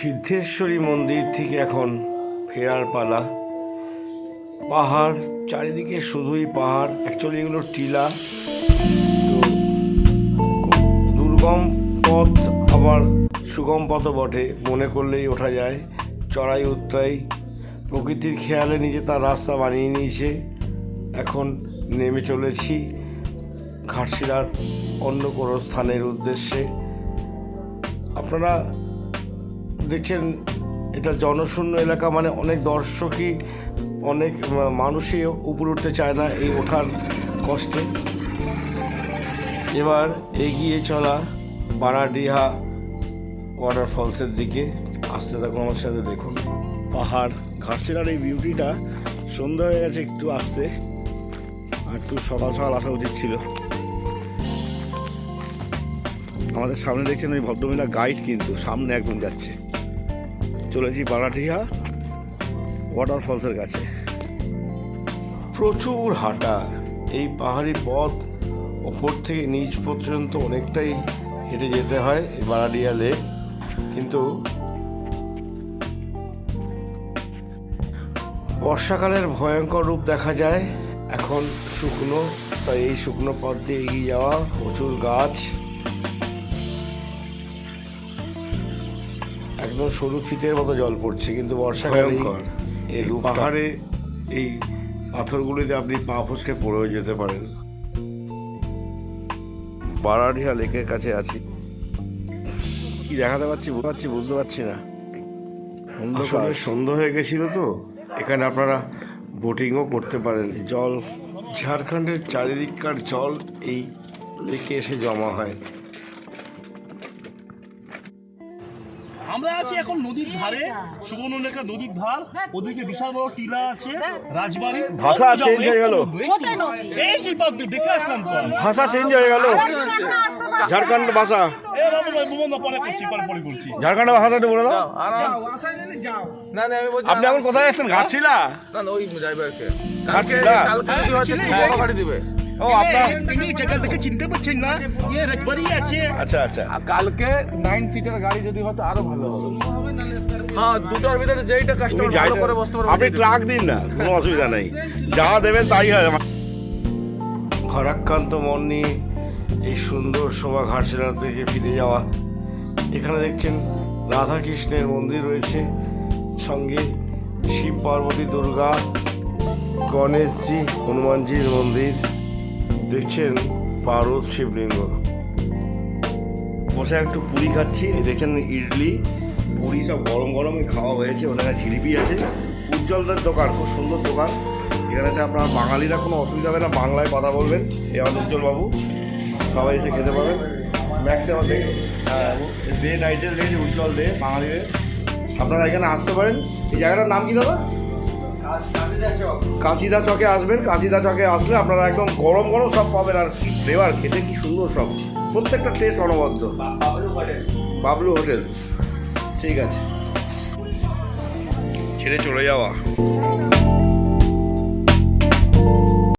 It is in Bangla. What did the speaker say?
সিদ্ধেশ্বরী মন্দির থেকে এখন ফেরার পালা। পাহাড় চারিদিকে, শুধুই পাহাড়। অ্যাকচুয়ালি এগুলো টিলা, তো দুর্গম পথ আবার সুগম পথও বটে, মনে করলেই ওঠা যায়। চড়াই উতরাই, প্রকৃতির খেয়ালে নিজে তার রাস্তা বানিয়ে নিয়েছে। এখন নেমে চলেছি ঘাটশিলার অন্য কোনো স্থানের উদ্দেশ্যে। আপনারা দেখছেন এটা জনশূন্য এলাকা, মানে অনেক দর্শকই, অনেক মানুষই উপরে উঠতে চায় না এই ওঠার কষ্টে। এবার এগিয়ে চলা বারাডিহা ওয়াটারফলসের দিকে। আসতে থাকুন আমার সাথে, দেখুন পাহাড়। ঘাটশিলার এই বিউটিটা, সন্ধ্যা হয়ে গেছে একটু আসতে, আর একটু সকাল সকাল আসা উচিত ছিল। আমাদের সামনে দেখছেন ওই ভদ্রমহিলা গাইড, কিন্তু সামনে একদম যাচ্ছে। চলেছি বারাডিহা ওয়াটারফলসের কাছে। প্রচুর হাঁটা এই পাহাড়ি পথ, ওপর থেকে নিচ পর্যন্ত অনেকটাই হেঁটে যেতে হয় এই বারাডিহা লেক। কিন্তু বর্ষাকালের ভয়ঙ্কর রূপ দেখা যায়। এখন শুকনো, তাই এই শুকনো পথ দিয়ে এগিয়ে যাওয়া। প্রচুর গাছ, একদম সরু ফিতের মতো জল পড়ছে, কিন্তু বর্ষাকালে এই পাহাড়ে এই পাথরগুলিতে আপনি পা ফসকে পড়েও যেতে পারেন। বারাডিহা লেকের কাছে আছি। কি দেখাতে পাচ্ছি বুঝতে পারছি না। সন্ধ্যা হয়ে গেছিল তো। এখানে আপনারা বোটিংও করতে পারেন। জল, ঝাড়খণ্ডের চারিদিককার জল এই লেকে এসে জমা হয়। আমরা আছি এখন নদীর ধারে, সুবর্ণরেখা নদীর ধার। ওদিকে বিশাল বড় টিলা আছে, রাজবাড়ি। ভাষা চেঞ্জ হয়ে গেল, এই যে পাশ দিয়ে দেখে আসলাম তো। ভাষা চেঞ্জ হয়ে গেল, ঝাড়খণ্ড ভাষা। ঝাড়খণ্ড ভাষাটা বলে দাও। আপনি এখন কোথায় এসেছেন? ঘাটশিলা? ঘাটশিলা দিবে। ও, আপনার দেখে চিনতে পারছেন না, রাজবাড়ি আছে। আচ্ছা আচ্ছা। কালকে 9 সিটার গাড়ি যদি হতো আরো ভালো হতো। হ্যাঁ, দুটোর ভিতরে যেইটা কাস্টমার ভালো করে বসতে পারবে। আপনি ট্রাক দিন না, কোনো অসুবিধা নেই, যা দেবেন তাই হয়। ঘরাক্রান্ত মন নিয়ে এই সুন্দর শোভা ঘাটশিলা থেকে ফিরে যাওয়া। এখানে দেখছেন রাধাকৃষ্ণের মন্দির রয়েছে, সঙ্গে শিব পার্বতী, দুর্গা, গণেশজি, হনুমানজির মন্দির। দেখছেন পারদ শিবলিঙ্গ। বসে একটু পুরি খাচ্ছি। এই দেখছেন ইডলি, পুরি সব গরম গরমই খাওয়া হয়েছে। ওখানে জিলিপি আছে। উজ্জ্বলদের দোকান, খুব সুন্দর দোকান। এখানে আছে আপনার বাঙালিরা, কোনো অসুবিধা হবে না, বাংলায় কথা বলবেন। এ আমার উজ্জ্বলবাবু, সবাই এসে খেতে পাবেন। ম্যাক্সিমাম ডে নাইটের রেট উজ্জ্বল দে বাঙালিদের। আপনারা এখানে আসতে পারেন। এই জায়গাটার নাম কি দাদা? কাশিদা চকে আসবেন। কাশিদা চকে আসলে আপনারা একদম গরম গরম সব পাবেন। আর কি ফ্লেভার, খেতে কি সুন্দর সব, প্রত্যেকটা টেস্ট অনবদ্য। বাবলু হোটেল, ঠিক আছে। ছেড়ে চলে যাওয়া।